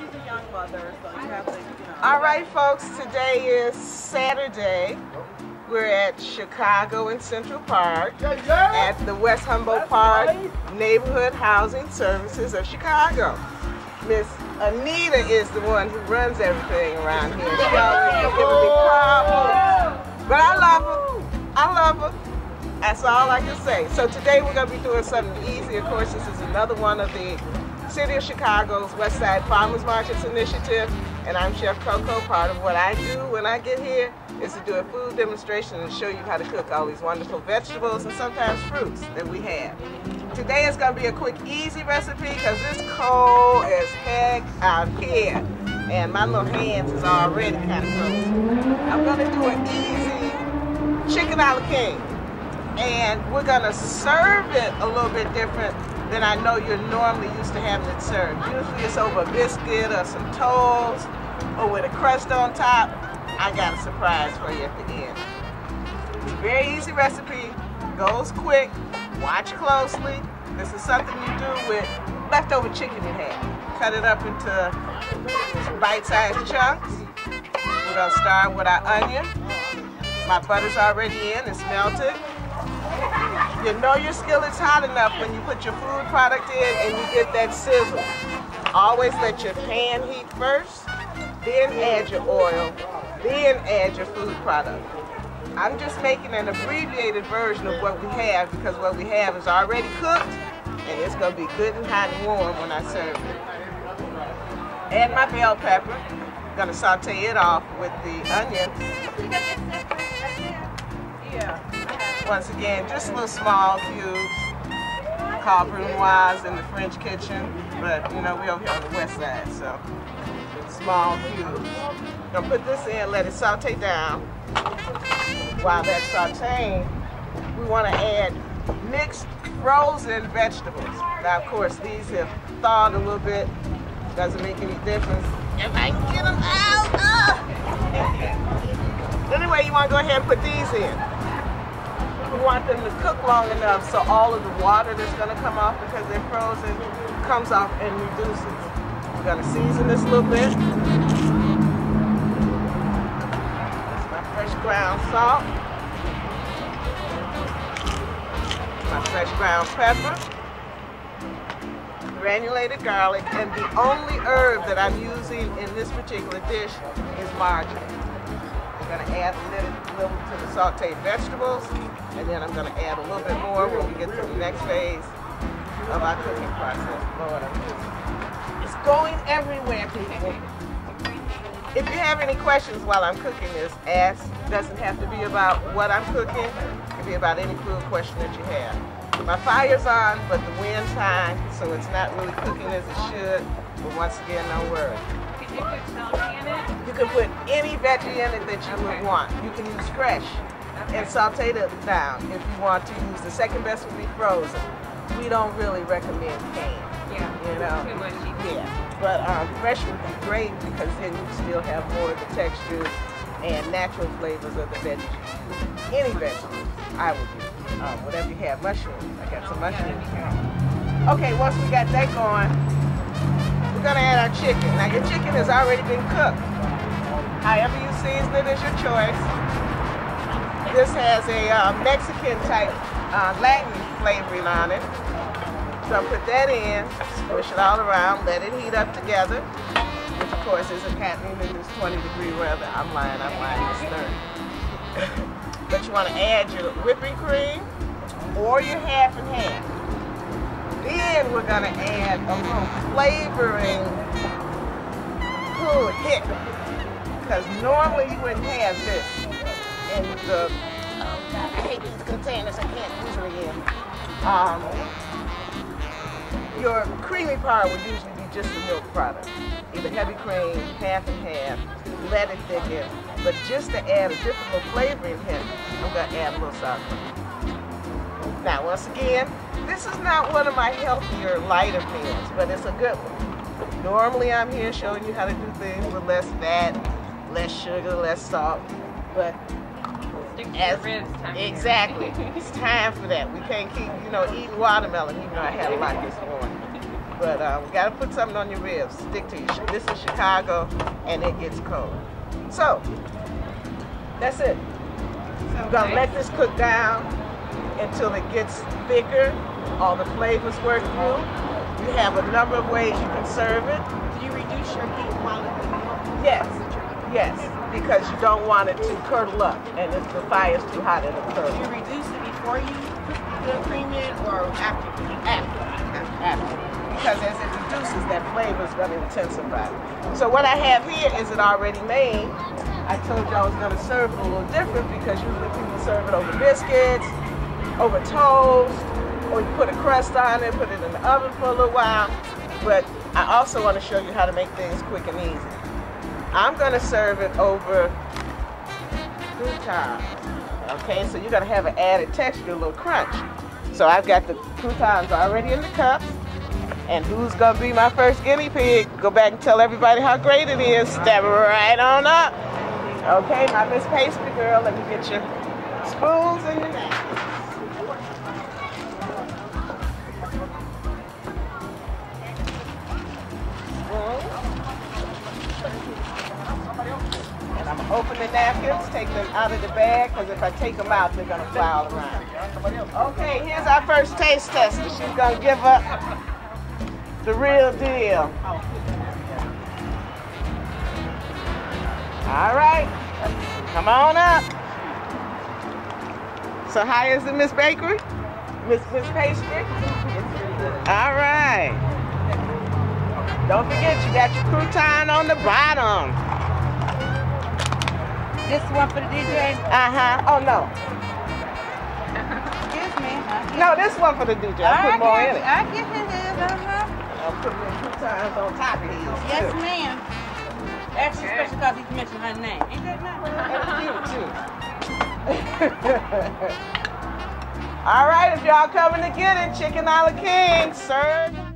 she's a young mother, so you have to, All right, folks, today is Saturday. We're at Chicago in Central Park at the West Humboldt Park Neighborhood Housing Services of Chicago. Miss Anita is the one who runs everything around here. She always giving me problems. But I love her. I love her. That's all I can say. So today we're going to be doing something easy. Of course, this is another one of the City of Chicago's West Side Farmers Markets initiative, and I'm Chef Coco. Part of what I do when I get here is to do a food demonstration and show you how to cook all these wonderful vegetables and sometimes fruits that we have. Today is going to be a quick, easy recipe because it's cold as heck out here, and my little hands is already kind of frozen. I'm going to do an easy chicken a la king, and we're going to serve it a little bit different than I know you're normally used to having it served. Usually it's over a biscuit or some toast or with a crust on top. I got a surprise for you at the end. It's a very easy recipe, goes quick, watch closely. This is something you do with leftover chicken you have. Cut it up into bite-sized chunks. We're gonna start with our onion. My butter's already in, it's melted. You know your skillet's hot enough when you put your food product in and you get that sizzle. Always let your pan heat first, then add your oil, then add your food product. I'm just making an abbreviated version of what we have because what we have is already cooked and it's going to be good and hot and warm when I serve it. Add my bell pepper. I'm going to saute it off with the onions. yeah. Once again, just little small cubes, called brunoise in the French kitchen, but you know, we over here on the west side, so small cubes. Gonna put this in, let it saute down. While that's sauteing, we wanna add mixed frozen vegetables. Now, of course, these have thawed a little bit. Doesn't make any difference if I can get them out. Anyway, you wanna go ahead and put these in. We want them to cook long enough so all of the water that's going to come off because they're frozen comes off and reduces. We're going to season this a little bit. That's my fresh ground salt. My fresh ground pepper. Granulated garlic. And the only herb that I'm using in this particular dish is marjoram. I'm going to add a little to the sauteed vegetables, and then I'm going to add a little bit more when we get to the next phase of our cooking process. Lord, it's going everywhere, people. If you have any questions while I'm cooking this, ask. It doesn't have to be about what I'm cooking. It can be about any food question that you have. My fire's on, but the wind's high, so it's not really cooking as it should. But once again, don't worry. Can you put celery in it? You can put any veggie in it that you would want. You can use fresh and saute it down. If you want to use the second best would be frozen. We don't really recommend canned. Yeah. You know. Too much cheese. Yeah. But fresh would be great because then you still have more of the textures and natural flavors of the veggies. Any vegetables, I would use. Whatever you have, mushrooms. I got some mushrooms. Okay, once we got that going, we're gonna add our chicken. Now your chicken has already been cooked. However you season it is your choice. This has a Mexican type Latin flavoring on it. So I'll put that in, squish it all around, let it heat up together. Which of course isn't happening in this 20-degree weather. I'm lying, it's 30. But you want to add your whipping cream or your half and half. Then we're going to add a little flavoring hit. Because normally you wouldn't have this in the, oh God, I hate these containers, I can't use them again. Your creamy part would usually be just the milk product. Either heavy cream, half and half, let it thicken. But just to add a different little flavoring hit, I'm going to add a little sour cream. Now, once again, this is not one of my healthier, lighter meals, but it's a good one. Normally, I'm here showing you how to do things with less fat, less sugar, less salt, but exactly, it's time for that. We can't keep, eating watermelon, even though I had a lot this morning. but we got to put something on your ribs. Stick to you. This is Chicago, and it gets cold. So, that's it. You're going to let this cook down until it gets thicker, all the flavors work through. You have a number of ways you can serve it. Do you reduce your heat while it's cooking? Yes, yes, because you don't want it to curdle up, and if the fire's too hot, it'll Do curdle. you reduce it before you put the cream in or after? After. Because as it reduces, that flavor is going to intensify. So what I have here is it already made. I told you I was going to serve it a little different because usually people serve it over biscuits, over toast, or you put a crust on it, put it in the oven for a little while. But I also want to show you how to make things quick and easy. I'm going to serve it over croutons. Okay, so you're going to have an added texture, a little crunch. So I've got the croutons already in the cups. And who's going to be my first guinea pig? Go back and tell everybody how great it is. Step right on up. Okay, my Miss Pastry Girl, let me get your spoons and your napkins. And I'm going to open the napkins, take them out of the bag, because if I take them out, they're going to fly all around. Okay, here's our first taste tester. She's going to give up the real deal. All right, come on up. So how is it, Miss Bakery? Miss Pastry? All right. Don't forget, you got your crouton on the bottom. This one for the DJ? Uh-huh. Oh, no. Excuse me. No, this one for the DJ. I put more in it. I get it. I'll put the croutons on top of these. Yes, ma'am. Extra special because he's mentioned her name. Ain't that nice? And cute, too. All right, if y'all coming to get it, Chicken a la King, serve.